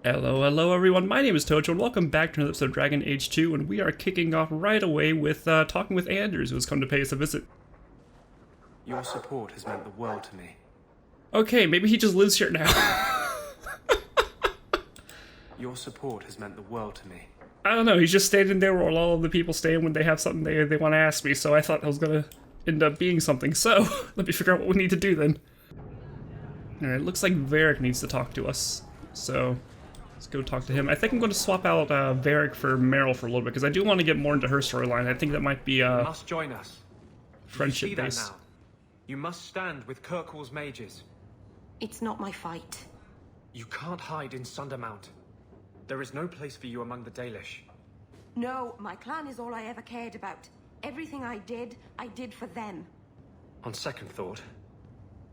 Hello everyone, my name is Tojo and welcome back to another episode of Dragon Age 2, and we are kicking off right away with talking with Anders, who has come to pay us a visit. Your support has meant the world to me. Okay, maybe he just lives here now. Your support has meant the world to me. I don't know, he's just standing there where all of the people stand when they have something they want to ask me, so I thought that was gonna end up being something, so let me figure out what we need to do then. Alright, looks like Varric needs to talk to us, so let's go talk to him. I think I'm going to swap out Varric for Merrill for a little bit, because I do want to get more into her storyline. I think that might be You must join us. friendship You see based. that now? You must stand with Kirkwall's mages. It's not my fight. You can't hide in Sundermount. There is no place for you among the Dalish. No, my clan is all I ever cared about. Everything I did for them. On second thought,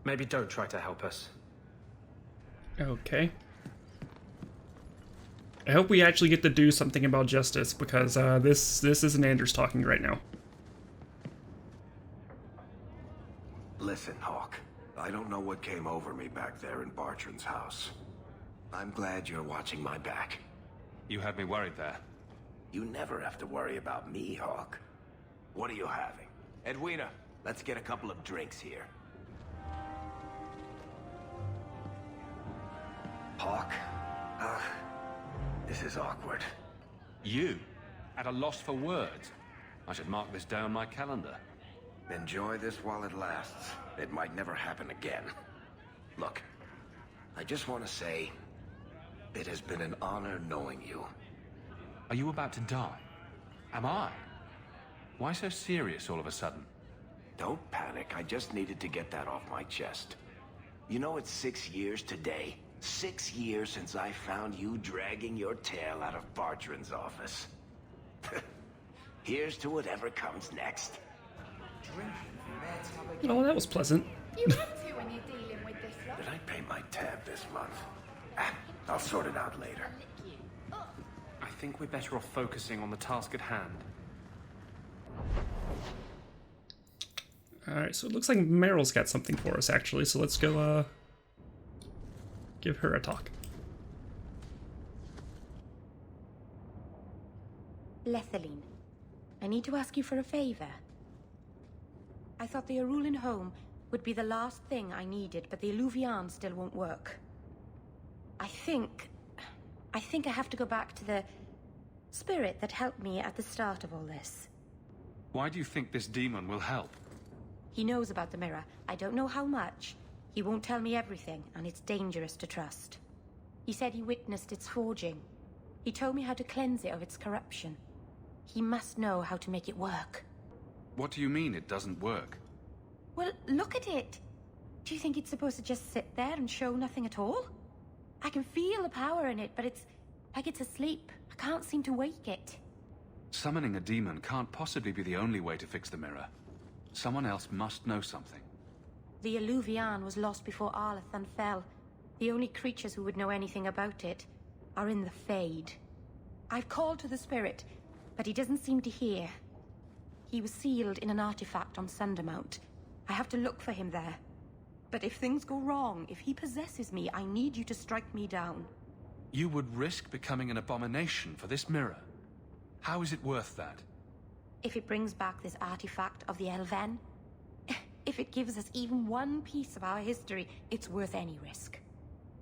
maybe don't try to help us. Okay. I hope we actually get to do something about justice, because this isn't Anders talking right now. Listen, Hawk. I don't know what came over me back there in Bartran's house. I'm glad you're watching my back. You had me worried there. You never have to worry about me, Hawk. What are you having? Edwina, let's get a couple of drinks here. Hawk? This is awkward. You? At a loss for words? I should mark this down my calendar. Enjoy this while it lasts. It might never happen again. Look, I just want to say, it has been an honor knowing you. Are you about to die? Am I? Why so serious all of a sudden? Don't panic, I just needed to get that off my chest. You know, it's 6 years today. 6 years since I found you dragging your tail out of Bartran's office. Here's to whatever comes next. Oh, that was pleasant. You have to when you're dealing with this lot. Did I pay my tab this month? I'll sort it out later. I think we're better off focusing on the task at hand. Alright, so it looks like Merrill's got something for us, actually, so let's go, give her a talk. Lethaline, I need to ask you for a favor. I thought the Erulian home would be the last thing I needed, but the Eluvian still won't work. I think I have to go back to the spirit that helped me at the start of all this. Why do you think this demon will help? He knows about the mirror. I don't know how much. He won't tell me everything, and it's dangerous to trust. He said he witnessed its forging. He told me how to cleanse it of its corruption. He must know how to make it work. What do you mean it doesn't work? Well, look at it. Do you think it's supposed to just sit there and show nothing at all? I can feel the power in it, but it's like it's asleep. I can't seem to wake it. Summoning a demon can't possibly be the only way to fix the mirror. Someone else must know something. The Eluvian was lost before Arlathan fell. The only creatures who would know anything about it are in the Fade. I've called to the spirit, but he doesn't seem to hear. He was sealed in an artifact on Sundermount. I have to look for him there. But if things go wrong, if he possesses me, I need you to strike me down. You would risk becoming an abomination for this mirror. How is it worth that? If it brings back this artifact of the Elven, if it gives us even one piece of our history, it's worth any risk.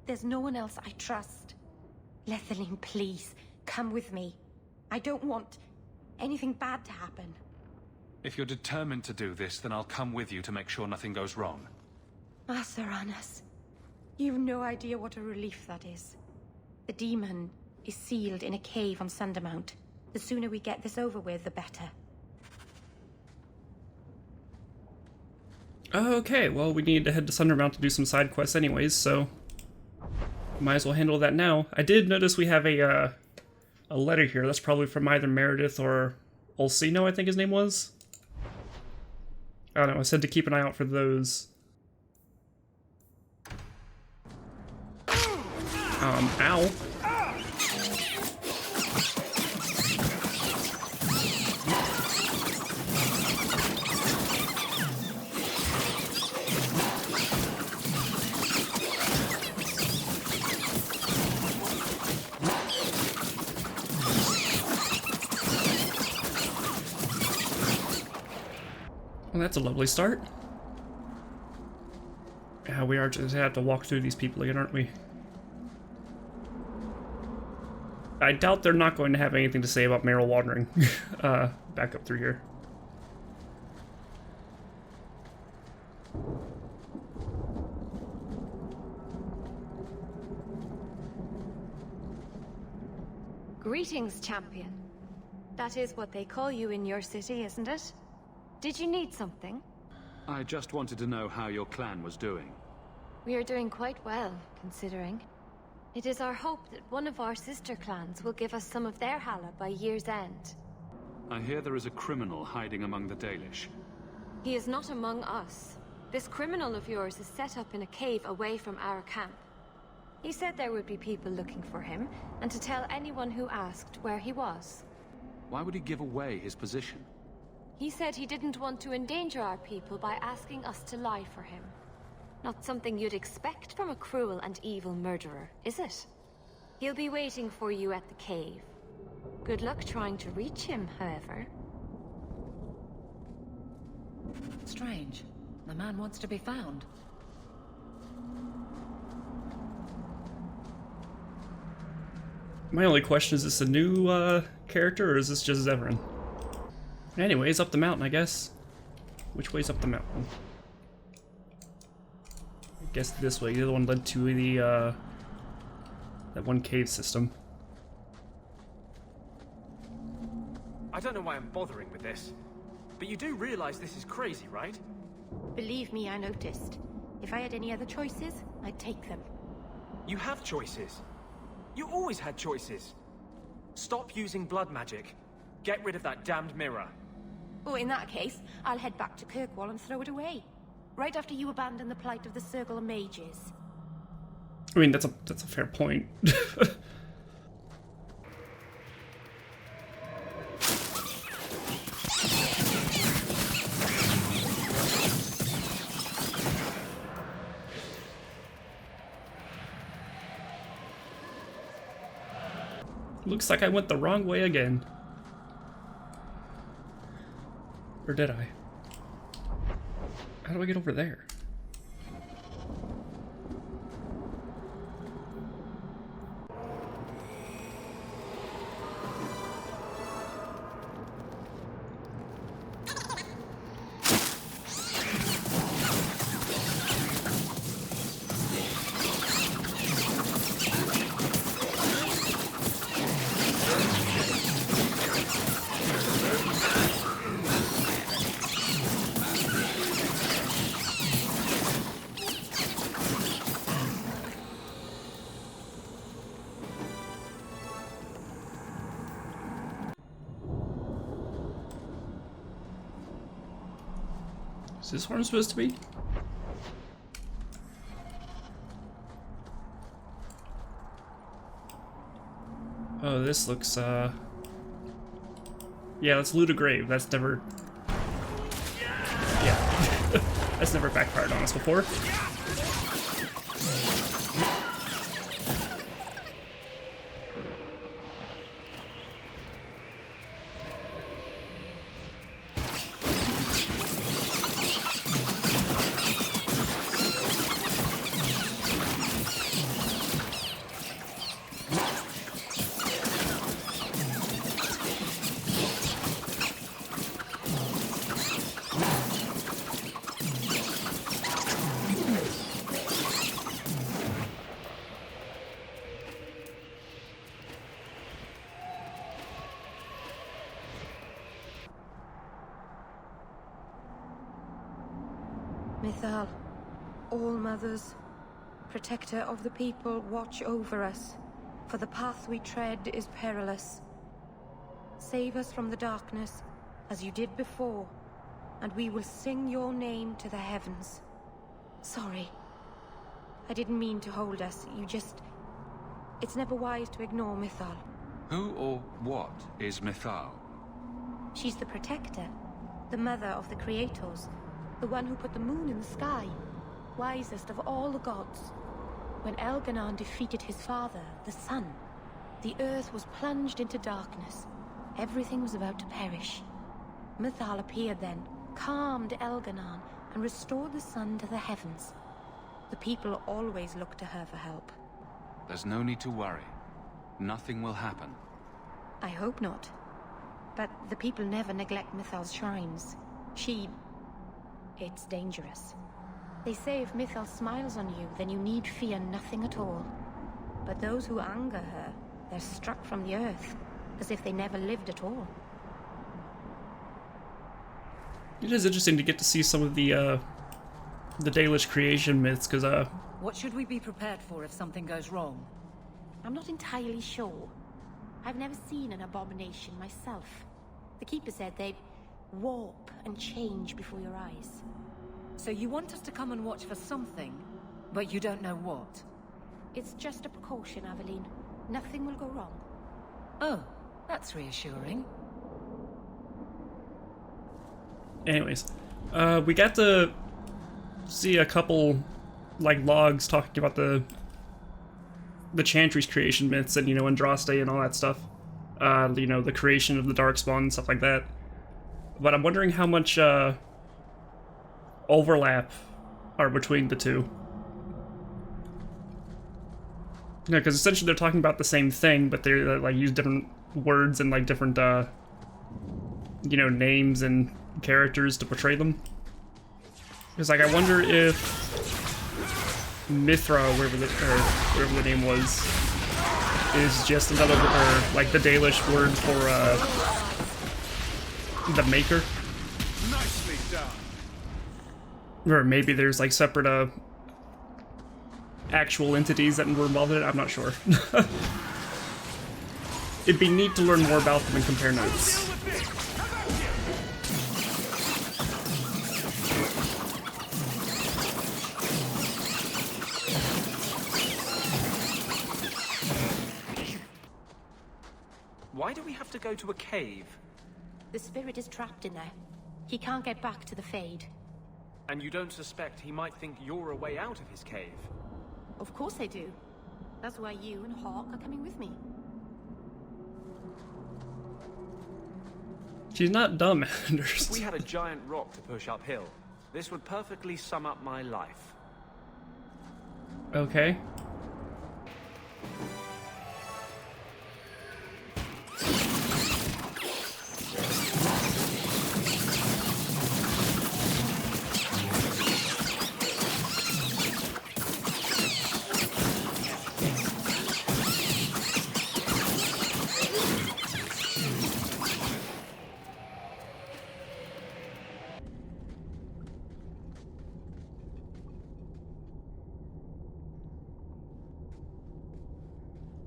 There's no one else I trust. Lethaline, please, come with me. I don't want anything bad to happen. If you're determined to do this, then I'll come with you to make sure nothing goes wrong. Asaranas, you've no idea what a relief that is. The demon is sealed in a cave on Sundermount. The sooner we get this over with, the better. Okay, well, we need to head to Sundermount to do some side quests anyways, so might as well handle that now. I did notice we have a letter here. That's probably from either Meredith or Olsino, I think his name was. I don't know, I said to keep an eye out for those. Ow. that's a lovely start. Yeah, we are just have to walk through these people again, aren't we? I doubt they're not going to have anything to say about Merrill wandering back up through here. Greetings, champion. That is what they call you in your city, isn't it? Did you need something? I just wanted to know how your clan was doing. We are doing quite well, considering. It is our hope that one of our sister clans will give us some of their Hala by year's end. I hear there is a criminal hiding among the Dalish. He is not among us. This criminal of yours is set up in a cave away from our camp. He said there would be people looking for him, and to tell anyone who asked where he was. Why would he give away his position? He said he didn't want to endanger our people by asking us to lie for him. Not something you'd expect from a cruel and evil murderer, is it? He'll be waiting for you at the cave. Good luck trying to reach him, however. Strange. The man wants to be found. My only question is this a new character or is this just Zevran? Anyways, up the mountain, I guess. Which way's up the mountain? I guess this way. The other one led to the that one cave system. I don't know why I'm bothering with this, but you do realize this is crazy, right? Believe me, I noticed. If I had any other choices, I'd take them. You have choices. You always had choices. Stop using blood magic. Get rid of that damned mirror. Oh, in that case, I'll head back to Kirkwall and throw it away. Right after you abandon the plight of the Circle of Mages. I mean, that's a fair point. Looks like I went the wrong way again. Or did I? How do I get over there? Is this where I'm supposed to be? Oh, this looks, yeah, let's loot a grave. That's never... Yeah. That's never backfired on us before. Mythal, all mothers, protector of the people, watch over us, for the path we tread is perilous. Save us from the darkness, as you did before, and we will sing your name to the heavens. Sorry. I didn't mean to hold us, it's never wise to ignore Mythal. Who or what is Mythal? She's the protector, the mother of the creators, the one who put the moon in the sky, wisest of all the gods. When Elganon defeated his father, the sun, the earth was plunged into darkness. Everything was about to perish. Mythal appeared then, calmed Elganon and restored the sun to the heavens. The people always look to her for help. There's no need to worry. Nothing will happen. I hope not. But the people never neglect Mythal's shrines. It's dangerous. They say if Mythal smiles on you, then you need fear nothing at all. But those who anger her, they're struck from the earth, as if they never lived at all. It is interesting to get to see some of the Dalish creation myths, because What should we be prepared for if something goes wrong? I'm not entirely sure. I've never seen an abomination myself. The Keeper said they'd warp and change before your eyes. So you want us to come and watch for something, but you don't know what? It's just a precaution, Aveline. Nothing will go wrong. Oh, that's reassuring. anyways, we got to see a couple like logs talking about the Chantry's creation myths and, you know, Andraste and all that stuff. You know, the creation of the Darkspawn and stuff like that. But I'm wondering how much overlap are between the two. Yeah, because essentially they're talking about the same thing, but they like use different words and like different, you know, names and characters to portray them. Because like I wonder if Mithra, wherever the name was, is just another, or like the Dalish word for the Maker. Nicely done. Or maybe there's like separate actual entities that were involved in it. I'm not sure. It'd be neat to learn more about them and compare notes. Why do we have to go to a cave? The spirit is trapped in there. He can't get back to the Fade. And you don't suspect he might think you're a way out of his cave? Of course I do. That's why you and Hawk are coming with me. She's not dumb, Anders. If we had a giant rock to push uphill, this would perfectly sum up my life. Okay.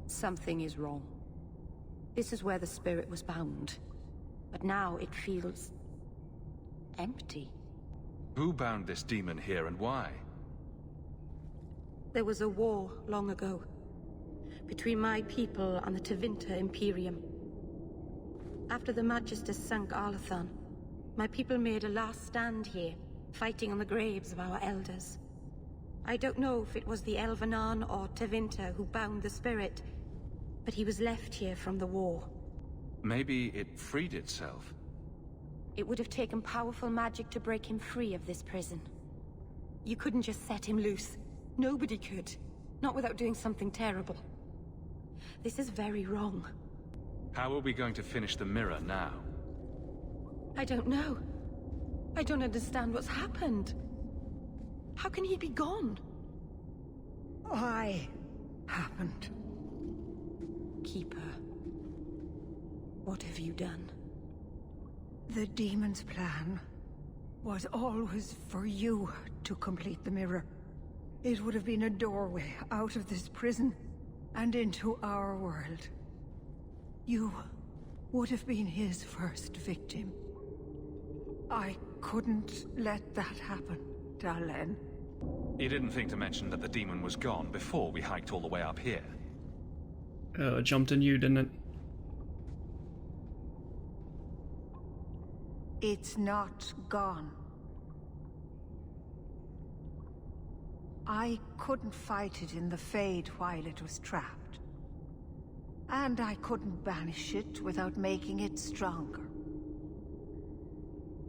Something is wrong. This is where the spirit was bound. But now it feels empty. Who bound this demon here and why? There was a war long ago between my people and the Tevinter Imperium. After the Magister sunk Arlathan, my people made a last stand here, fighting on the graves of our elders. I don't know if it was the Elvenan or Tevinter who bound the spirit, but he was left here from the war. Maybe it freed itself. It would have taken powerful magic to break him free of this prison. You couldn't just set him loose. Nobody could. Not without doing something terrible. This is very wrong. How are we going to finish the mirror now? I don't know. I don't understand what's happened. How can he be gone? Why happened? Keeper, what have you done? The demon's plan was always for you to complete the mirror. It would have been a doorway out of this prison and into our world. You would have been his first victim. I couldn't let that happen, Lollan. You didn't think to mention that the demon was gone before we hiked all the way up here. It jumped in you, didn't it? It's not gone. I couldn't fight it in the Fade while it was trapped. And I couldn't banish it without making it stronger.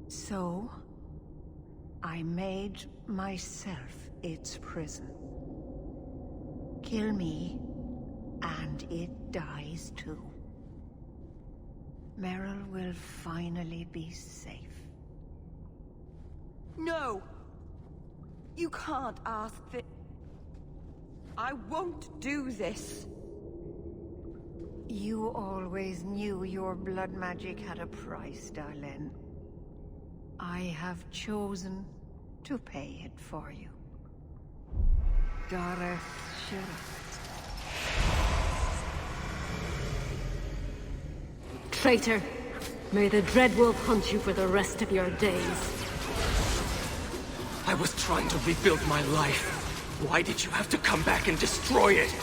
So, I made myself its prison. Kill me, and it dies too. Merrill will finally be safe. No! You can't ask that. I won't do this. You always knew your blood magic had a price, darling. I have chosen to pay it for you. Gareth Traitor! May the Dreadwolf hunt you for the rest of your days. I was trying to rebuild my life. Why did you have to come back and destroy it?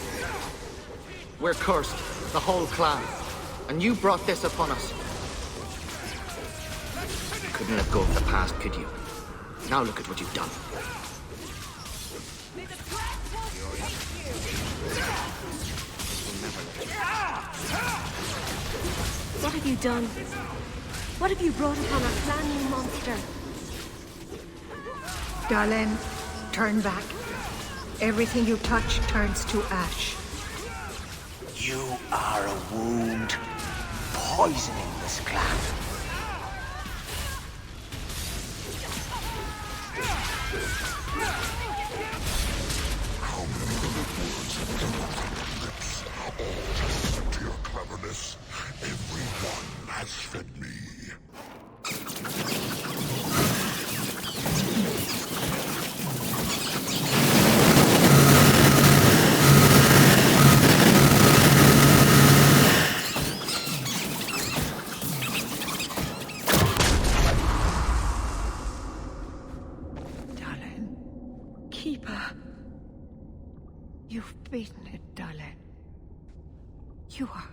We're cursed, the whole clan. And you brought this upon us. You couldn't let go of the past, could you? Now look at what you've done. What have you done? What have you brought upon our clan, you monster? Darling, turn back. Everything you touch turns to ash. You are a wound, poisoning this clan. How many words have come out of your lips? All just to your cleverness. Everyone has fed me. You've beaten it, darling. You are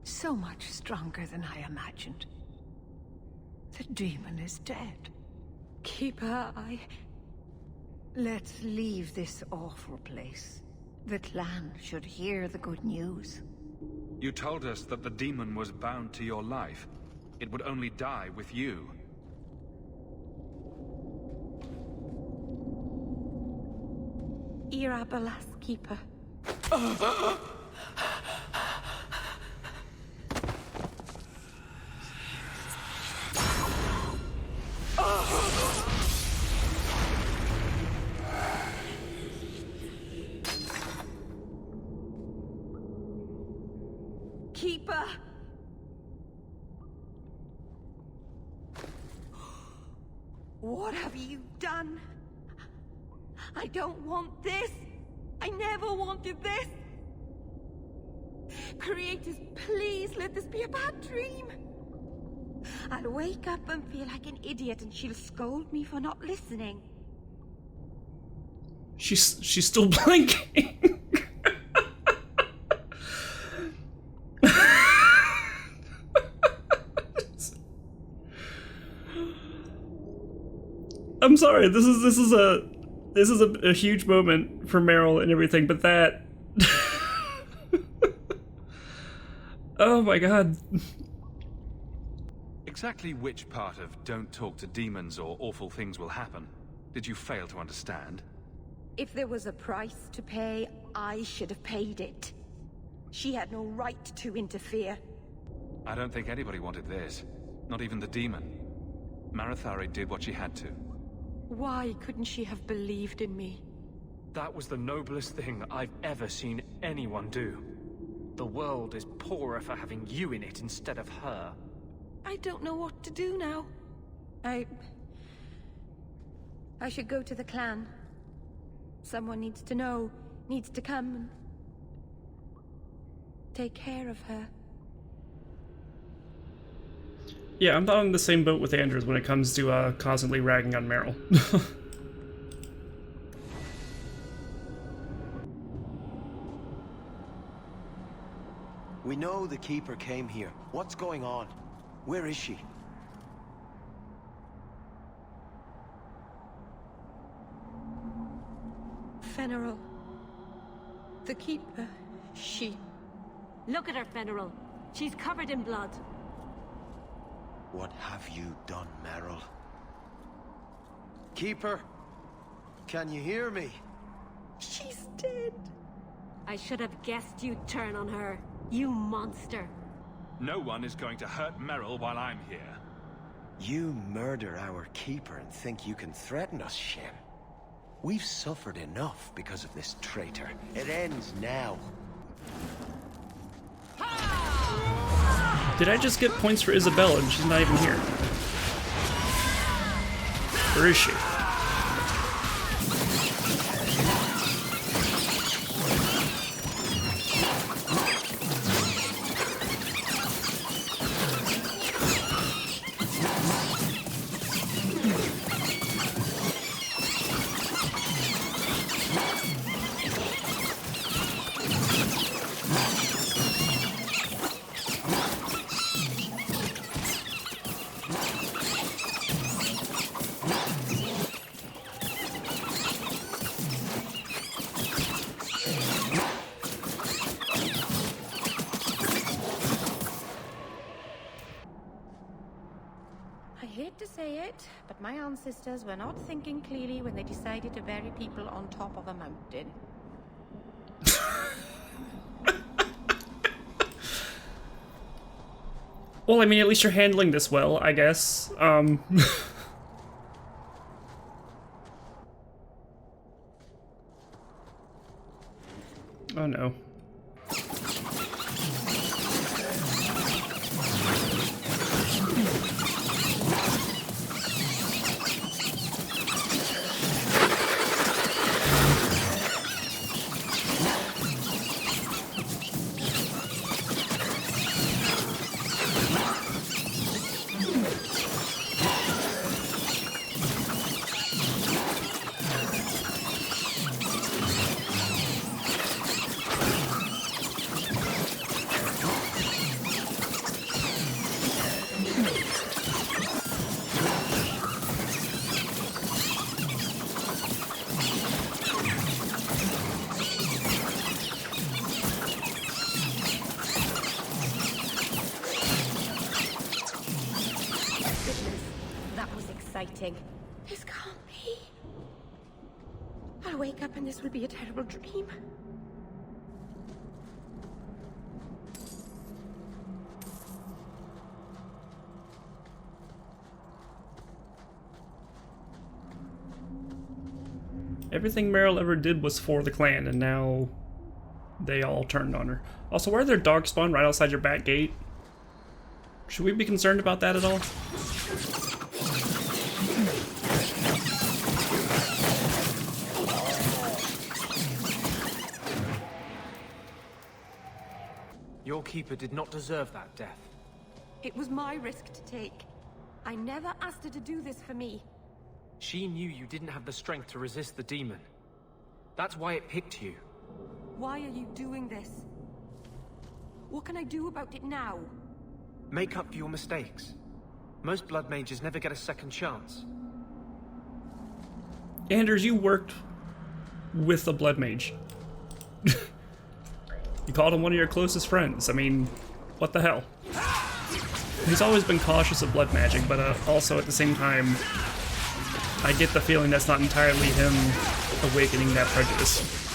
so much stronger than I imagined. The demon is dead. Keeper, Let's leave this awful place. The clan should hear the good news. You told us that the demon was bound to your life. It would only die with you. Irabalas, Keeper. Keeper! What have you done? I don't want this! I never wanted this! Creators, please let this be a bad dream! I'll wake up and feel like an idiot and she'll scold me for not listening. She's still blinking. I'm sorry. This is a huge moment for Merrill and everything, but that. Oh my god. Exactly which part of "don't talk to demons" or "awful things will happen" did you fail to understand? If there was a price to pay, I should have paid it. She had no right to interfere. I don't think anybody wanted this. Not even the demon. Marathari did what she had to. Why couldn't she have believed in me? That was the noblest thing I've ever seen anyone do. The world is poorer for having you in it instead of her. I don't know what to do now. I should go to the clan. Someone needs to know, needs to come and take care of her. Yeah, I'm not on the same boat with Andrews when it comes to constantly ragging on Merrill. We know the Keeper came here. What's going on? Where is she? Merrill. The Keeper, she... Look at her, Merrill. She's covered in blood. What have you done, Merrill? Keeper, can you hear me? She's dead. I should have guessed you'd turn on her. You monster. No one is going to hurt Merrill while I'm here. You murder our Keeper and think you can threaten us, Shin. We've suffered enough because of this traitor. It ends now. Did I just get points for Isabella and she's not even here? Where is she? I hate to say it, but my ancestors were not thinking clearly when they decided to bury people on top of a mountain. Well, I mean, at least you're handling this well, I guess. Oh no. This can't be. I'll wake up and this will be a terrible dream. Everything Merrill ever did was for the clan, and now they all turned on her. Also, why are there dogs spawn right outside your back gate? Should we be concerned about that at all? Your Keeper did not deserve that death. It was my risk to take. I never asked her to do this for me. She knew you didn't have the strength to resist the demon. That's why it picked you. Why are you doing this? What can I do about it now? Make up for your mistakes. Most blood mages never get a second chance. Anders, you worked with the blood mage. You called him one of your closest friends. I mean, what the hell? He's always been cautious of blood magic, but also at the same time, I get the feeling that's not entirely him awakening that prejudice.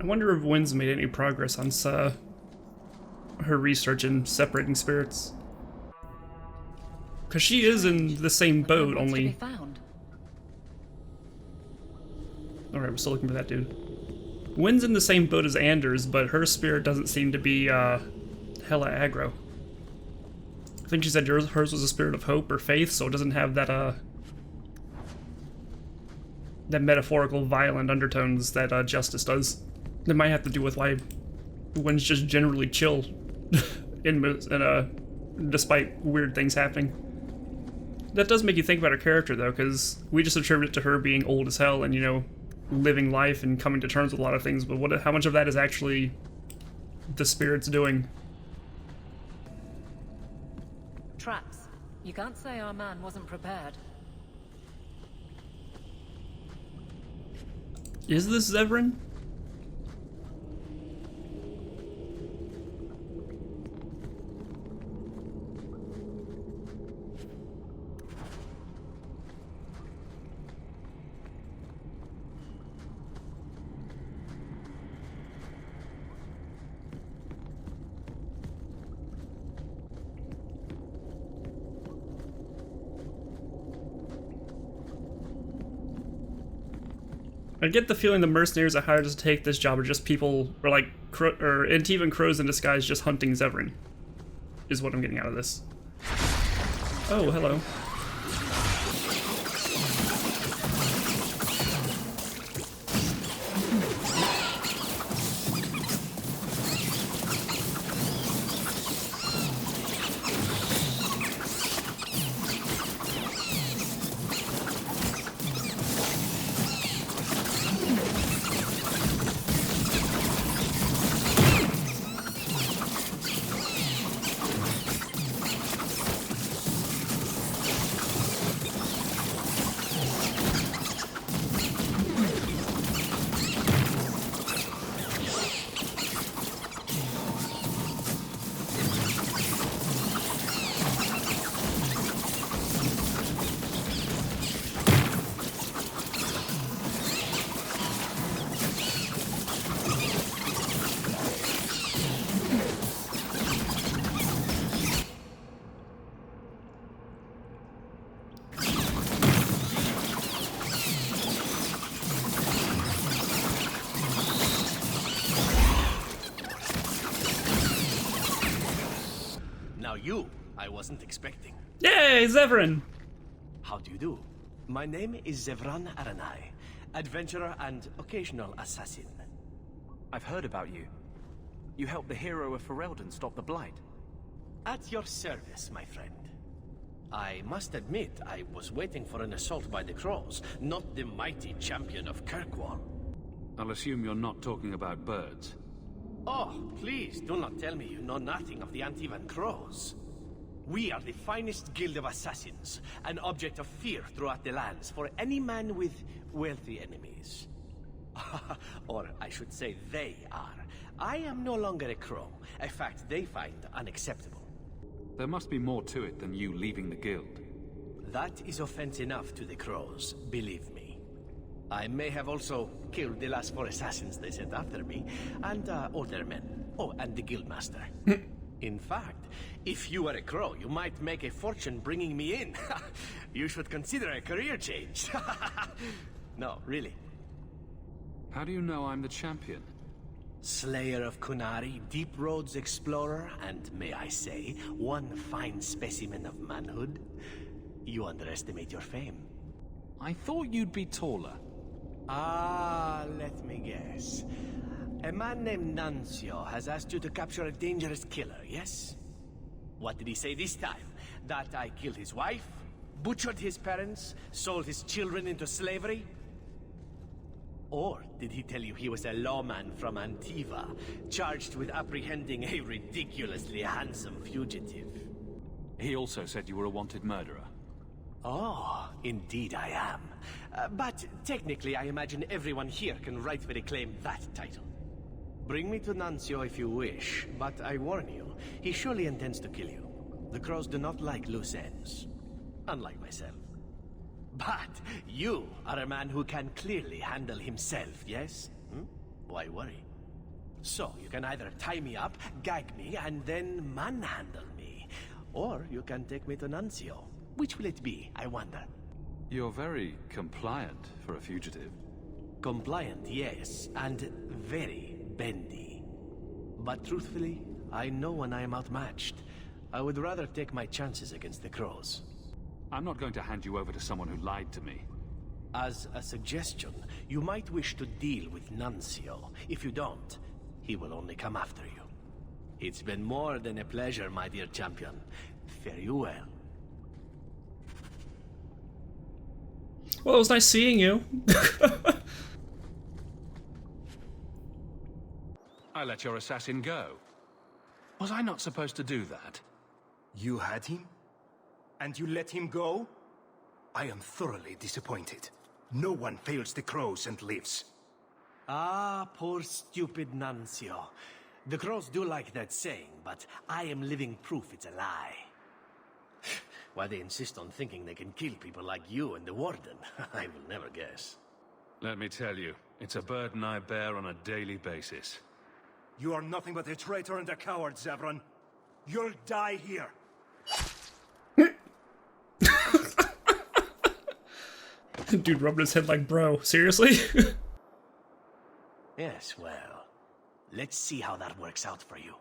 I wonder if Wynn's made any progress on her research in separating spirits. Because she is in the same boat, only... Alright, we're still looking for that dude. Wynn's in the same boat as Anders, but her spirit doesn't seem to be hella aggro. I think she said hers was a spirit of hope or faith, so it doesn't have that that metaphorical violent undertones that Justice does. That might have to do with why Wynn's just generally chill despite weird things happening. That does make you think about her character, though, because we just attribute it to her being old as hell and, you know, living life and coming to terms with a lot of things, but how much of that is actually the spirits doing? Traps. You can't say our man wasn't prepared. Is this Zevran? I get the feeling the mercenaries are hired to take this job are just people, or like, and even crows in disguise just hunting Zevran, is what I'm getting out of this. Oh, hello. You, I wasn't expecting. Yay, Zevran! How do you do? My name is Zevran Aranai, adventurer and occasional assassin. I've heard about you. You helped the hero of Ferelden stop the Blight. At your service, my friend. I must admit, I was waiting for an assault by the Crows, not the mighty champion of Kirkwall. I'll assume you're not talking about birds. Oh, please, do not tell me you know nothing of the Antivan Crows. We are the finest guild of assassins, an object of fear throughout the lands for any man with wealthy enemies. Or I should say they are. I am no longer a crow, a fact they find unacceptable. There must be more to it than you leaving the guild. That is offense enough to the Crows, believe me. I may have also killed the last 4 assassins they sent after me, and older men. Oh, and the guildmaster. In fact, if you were a crow, you might make a fortune bringing me in. You should consider a career change. No, really. How do you know I'm the champion? Slayer of Kunari, Deep Roads explorer, and may I say, one fine specimen of manhood. You underestimate your fame. I thought you'd be taller. Ah, let me guess. A man named Nuncio has asked you to capture a dangerous killer, yes? What did he say this time? That I killed his wife, butchered his parents, sold his children into slavery? Or did he tell you he was a lawman from Antiva, charged with apprehending a ridiculously handsome fugitive? He also said you were a wanted murderer. Oh, indeed I am. But technically I imagine everyone here can rightfully claim that title. Bring me to Nuncio if you wish, but I warn you, he surely intends to kill you. The Crows do not like loose ends. Unlike myself. But you are a man who can clearly handle himself, yes? Why worry? So, you can either tie me up, gag me, and then manhandle me. Or you can take me to Nuncio. Which will it be, I wonder? You're very compliant for a fugitive. Compliant, yes, and very bendy. But truthfully, I know when I am outmatched. I would rather take my chances against the Crows. I'm not going to hand you over to someone who lied to me. As a suggestion, you might wish to deal with Nuncio. If you don't, he will only come after you. It's been more than a pleasure, my dear champion. Fare you well. Well, it was nice seeing you. I let your assassin go. Was I not supposed to do that? You had him? And you let him go? I am thoroughly disappointed. No one fails the Crows and lives. Ah, poor stupid Nuncio. The crows do like that saying, but I am living proof it's a lie. Why they insist on thinking they can kill people like you and the Warden, I will never guess. Let me tell you, it's a burden I bear on a daily basis. You are nothing but a traitor and a coward, Zevran. You'll die here. Dude rubbing his head like, bro, seriously? Yes, well, let's see how that works out for you.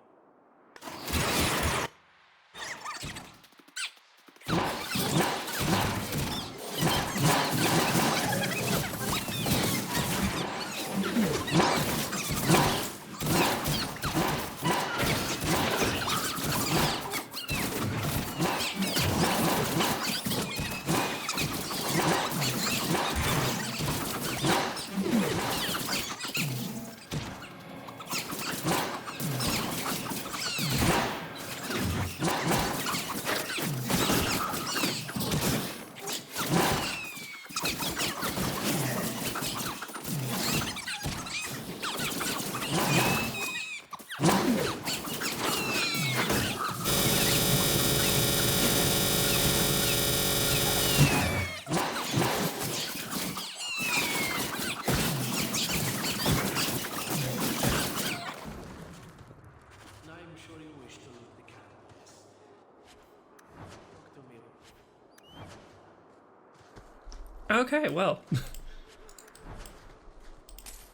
Okay, well.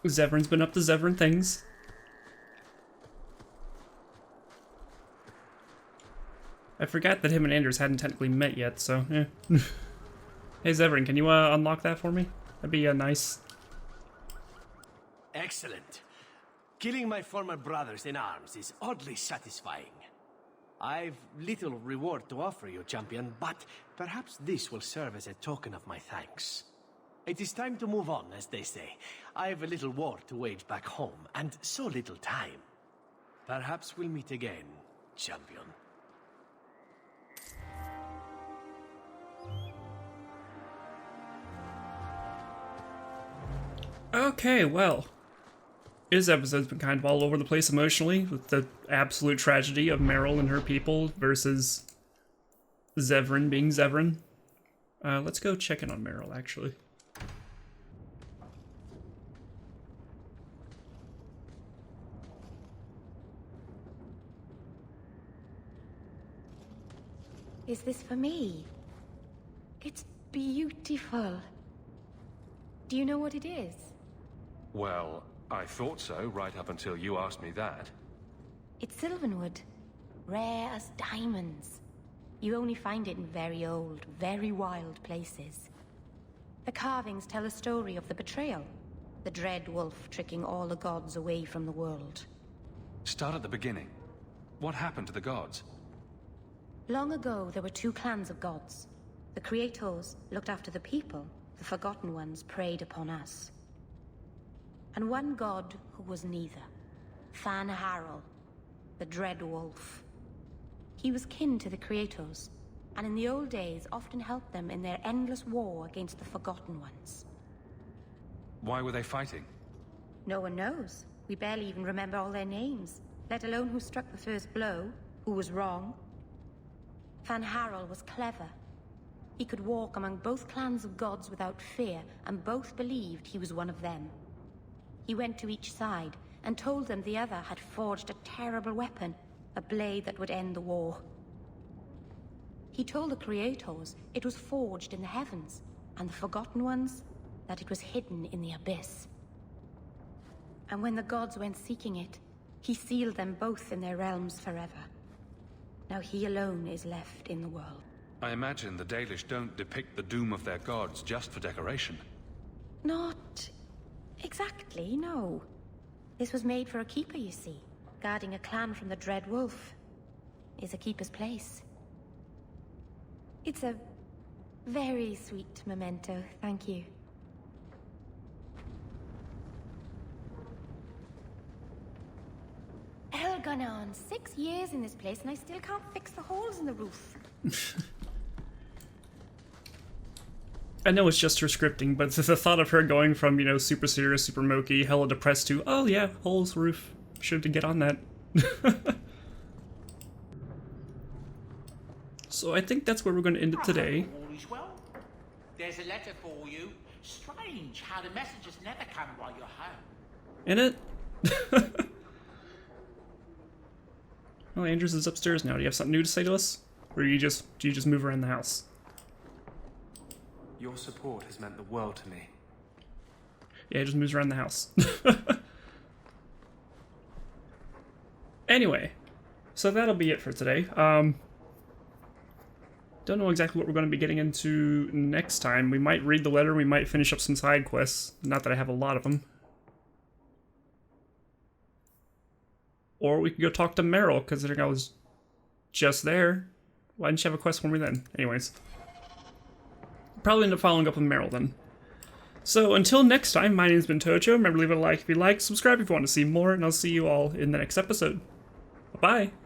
Zevran's been up to Zevran things. I forgot that him and Anders hadn't technically met yet, so yeah. Hey Zevran, can you unlock that for me? That'd be nice. Excellent. Killing my former brothers in arms is oddly satisfying. I've little reward to offer you, champion, but perhaps this will serve as a token of my thanks. It is time to move on, as they say. I have a little war to wage back home, and so little time. Perhaps we'll meet again, champion. Okay, well. This episode's been kind of all over the place emotionally, with the absolute tragedy of Merrill and her people versus Zevran being Zevran. Let's go check in on Merrill, actually. Is this for me? It's beautiful. Do you know what it is? Well, I thought so, right up until you asked me that. It's sylvanwood. Rare as diamonds. You only find it in very old, very wild places. The carvings tell a story of the betrayal. The dread wolf tricking all the gods away from the world. Start at the beginning. What happened to the gods? Long ago, there were two clans of gods. The Creators looked after the people. The Forgotten Ones preyed upon us. And one god who was neither. Fan Harrell, the Dread Wolf. He was kin to the Creators, and in the old days often helped them in their endless war against the Forgotten Ones. Why were they fighting? No one knows. We barely even remember all their names, let alone who struck the first blow, who was wrong. Fan Harrell was clever. He could walk among both clans of gods without fear, and both believed he was one of them. He went to each side and told them the other had forged a terrible weapon, a blade that would end the war. He told the Creators it was forged in the heavens, and the Forgotten Ones that it was hidden in the abyss. And when the gods went seeking it, he sealed them both in their realms forever. Now he alone is left in the world. I imagine the Dalish don't depict the doom of their gods just for decoration. Not exactly, no. This was made for a keeper, you see. Guarding a clan from the Dread Wolf is a keeper's place. It's a very sweet memento, thank you. Hell gone on 6 years in this place and I still can't fix the holes in the roof. I know it's just her scripting, but the thought of her going from, you know, super serious, super mokey, hella depressed to, oh yeah, holes, roof, sure to get on that. So I think that's where we're going to end it today. All is well. There's a letter for you. Strange how the messages never come while you're home. In it? Well, Andrews is upstairs now. Do you have something new to say to us? Or do you just move around the house? Your support has meant the world to me. Yeah, he just moves around the house. Anyway, so that'll be it for today. Don't know exactly what we're going to be getting into next time. We might read the letter, we might finish up some side quests. Not that I have a lot of them. Or we could go talk to Merrill, considering I was just there. Why didn't you have a quest for me then? Anyways. Probably end up following up with Merrill then. So until next time, my name's been Tocho. Remember to leave a like if you like, subscribe if you want to see more, and I'll see you all in the next episode. Bye-bye!